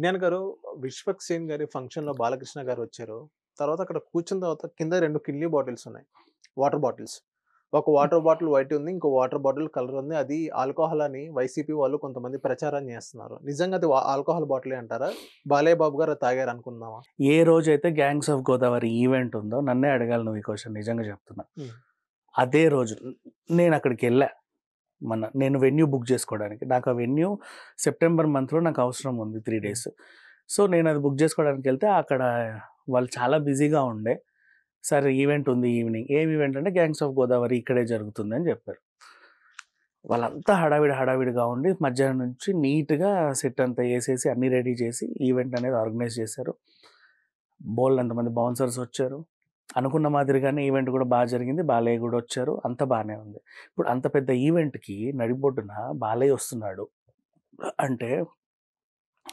విజ్ఞాన్ గారు, విశ్వక్ సేన్ గారి ఫంక్షన్‌లో బాలకృష్ణ గారు వచ్చారు. తర్వాత అక్కడ కూర్చున్న తర్వాత కింద 2 కిన్లీ బాటిల్స్ ఉన్నాయి. Water bottles. ఒక వాటర్ బాటిల్ వైట్ ఉంది. ఇంకో వాటర్ బాటిల్ కలర్ ఉంది. అది ఆల్కహాల్ అని వైసీపీ వాళ్ళు కొంతమంది ప్రచారం చేస్తున్నారు. నిజంగా అది ఆల్కహాల్ బాటిలే అంటారా? బాలయ్య బాబు గారు అది తాగారు అనుకుందామా? ఏ రోజైతే 'గ్యాంగ్స్ ఆఫ్ గోదావరి' ఈవెంట్ ఉందో నన్నే అడగాలి నువ్వు ఈ క్వెషన్, నిజంగా చెప్తున్నా. హ్మ్. అదే రోజు నేను అక్కడికెళ్ళా. నేను వెన్యూ బుక్ చేసుకోవడానికి. నాకు ఆ వెన్యూ సెప్టెంబర్ మంత్‌లో నాకు అవసరం ఉంది 3 డేస్. సో, నేనది బుక్ చేసుకోవడానికెళ్తే అక్కడ వాళ్ళు చాలా బిజీగా ఉండే. సరే ఈవెంట్ ఉంది ఈవినింగ్. ఏం ఈవెంట్ అంటే 'గ్యాంగ్స్ ఆఫ్ గోదావరి' ఇక్కడే జరుగుతుంది అని చెప్పారు. వాళ్ళంతా హడావిడిగా ఉండి మధ్యాహ్నం నుంచి నీట్‌గా సెట్ అంతా ఏసేసి అన్నీ రెడీ చేసి ఈవెంట్ అనేది ఆర్గనైజ్ చేశారు. బోలెడంతమంది బౌన్సర్స్ వచ్చారు. అనుకున్న మాదిరిగానే ఈవెంట్ కూడా జరిగింది. బాలయ్య కూడా వచ్చారు. అంతా బానే ఉంది. ఇప్పుడు అంత పెద్ద ఈవెంట్‌కి నడిబొడ్డున బాలయ్య వస్తున్నాడు అంటే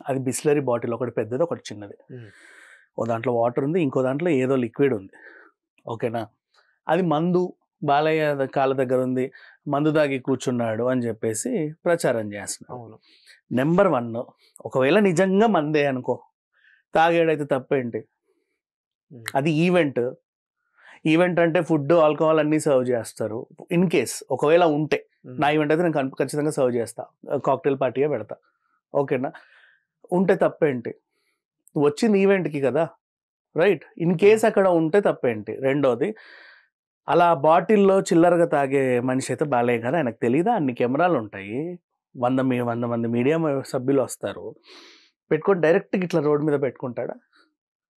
అది బిస్లరీ బాటిల్, ఒకటి పెద్దది, ఒకటి చిన్నది. హ్మ్. ఓ దాంట్లో వాటర్ ఉంది. ఇంకో దాంట్లో ఏదో లిక్విడ్ ఉంది. ఓకేనా? అది మందు, బాలయ్య కాళ్ళ దగ్గర ఉంది. మందు తాగి కూర్చున్నాడు అని చెప్పేసి ప్రచారం చేస్తున్నారు. అవును. నెంబర్ 1, ఒకవేళ నిజంగా మందే అనుకో, తాగాడైతే తప్పేంటి? హ్మ్. అది ఈవెంట్. ఈవెంట్ అంటే ఫుడ్, ఆల్కహాల్ అన్నీ సర్వ్ చేస్తారు. ఇన్ కేస్ ఒకవేళ ఉంటే, నా ఈవెంట్ అయితే నేను ఖచ్చితంగా సర్వ్ చేస్తా. కాక్టైల్ పార్టీయే పెడతా. ఓకేనా? ఉంటే తప్పేంటి? వచ్చింది ఈవెంట్‌కి కదా! రైట్? ఇన్ కేస్ అక్కడ ఉంటే తప్పేంటి? రెండోది, అలా బాటిల్‌లో చిల్లరగా తాగే మనిషి అయితే బాలయ్య గారు. ఆయనకు తెలీదా? అన్ని కెమెరాలుంటాయి. 100 మంది మీడియా సభ్యులొస్తారు. పెట్టుకొని డైరెక్ట్‌గా ఇట్లా రోడ్ మీద పెట్టుకుంటాడా?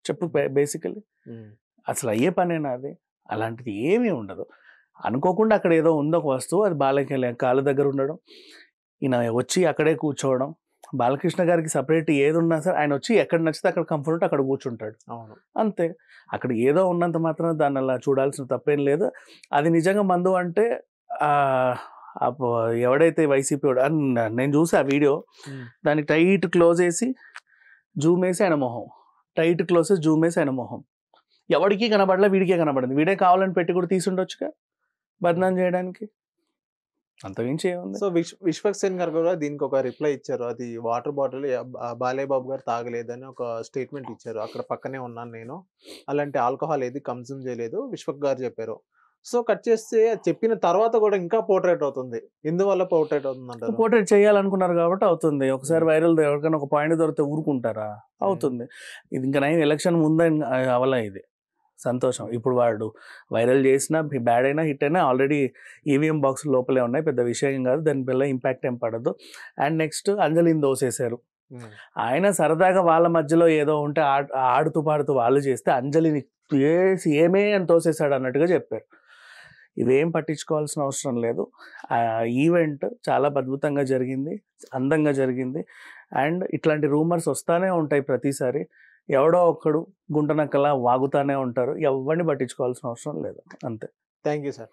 చెప్పు బేసికల్లీ. హ్మ్. అసలు అయ్యే పనేనా అది? అలాంటిది ఏమీ ఉండదు. అనుకోకుండా అక్కడ ఏదో ఉంది ఒక వస్తువు, అది బాలయ్య కాళ్ళ దగ్గర ఉండడం. ఈయన వచ్చి అక్కడే కూర్చోవడం. బాలకృష్ణ గారికి సెపరేట్ ఏదున్నా సరే ఆయన వచ్చి ఎక్కడ నచ్చితే అక్కడ కంఫర్ట్ ఉంటే అక్కడ కూర్చుంటాడు. అవును. అంతే. అక్కడ ఏదో ఉన్నంత మాత్రాన దాన్ని అలా చూడాల్సిన తప్పేం లేదు. అది నిజంగా మందు అంటే ఆహ్, అప్ ఎవడైతే వైసీపీ నేను చూసా ఆ వీడియో. హ్మ్. దానికి టైట్ క్లోజ్ ఏసి, జూమ్ ఏసి ఆయన మొహం. టైట్ క్లోజ్ ఏసి, జూమ్ ఏసి ఆయన మొహం. ఎవడికి కనపడలే, వీడికే కనపడింది. వీడే కావాలని పెట్టి కూడా తీసుండొచ్చుగా బదనాం చేయడానికి. అంతకుమించి ఏముంది? సో, విశ్వక్ సేన్ గారు కూడా దీనికొక రిప్లై ఇచ్చారు. అది వాటర్ బాటిల్ బాలయ్య బాబు గారు తాగలేదని ఒక స్టేట్మెంట్ ఇచ్చారు. అక్కడ పక్కనే ఉన్నాను నేను. అలాంటి ఆల్కహాల్ ఏది కన్జ్యూమ్ చేయలేదు విశ్వక్ గారు చెప్పారు. సో, కట్ చేస్తే అది చెప్పిన తర్వాత కూడా ఇంకా పోర్ట్రేట్ అవుతుంది. ఎందువల్ల పోర్ట్రేట్ అవుతుందంటారు? పోర్ట్రేట్ చేయాలనుకున్నారు కాబట్టి అవుతుంది. ఒకసారి హ్మ్. వైరల్ ఎవరికైనా ఒక పాయింట్ దొరికితే ఊరుకుంటారా? హ్మ్. అవుతుంది. ఇది ఇంకా నయం ఎలక్షన్ ముందే అవ్వలా ఇది. సంతోషం. ఇప్పుడు వాడు వైరల్ చేసినా, బ్యాడ్ అయినా, హిట్ అయినా ఆల్రెడీ ఈవీఎం బాక్స్ లోపలే ఉన్నాయి. పెద్ద విషయం ఏం కాదు. దాని వల్ల ఇంపాక్ట్ ఏం పడదు. అండ్ నెక్స్ట్ అంజలిని దోసేశారు. హ్మ్. ఆయన సరదాగా వాళ్ళ మధ్యలో ఏదో ఉంటే ఆడుతూ పాడుతూ వాళ్ళు చేస్తే అంజలిని ఏమే అని తోసేశాడు అన్నట్టుగా చెప్పారు. ఇవేం పట్టించుకోవాల్సిన అవసరం లేదు. ఆ ఈవెంట్ చాలా అద్భుతంగా జరిగింది. అందంగా జరిగింది. అండ్ ఇట్లాంటి రూమర్స్ వస్తానే ఉంటాయి ప్రతిసారి. ఎవడో ఒక్కడు గుంటనక్కలా వాగుతానే ఉంటారు. ఎవ్వరిని పట్టించుకోవాల్సిన అవసరం లేదు. అంతే. Thank you sir.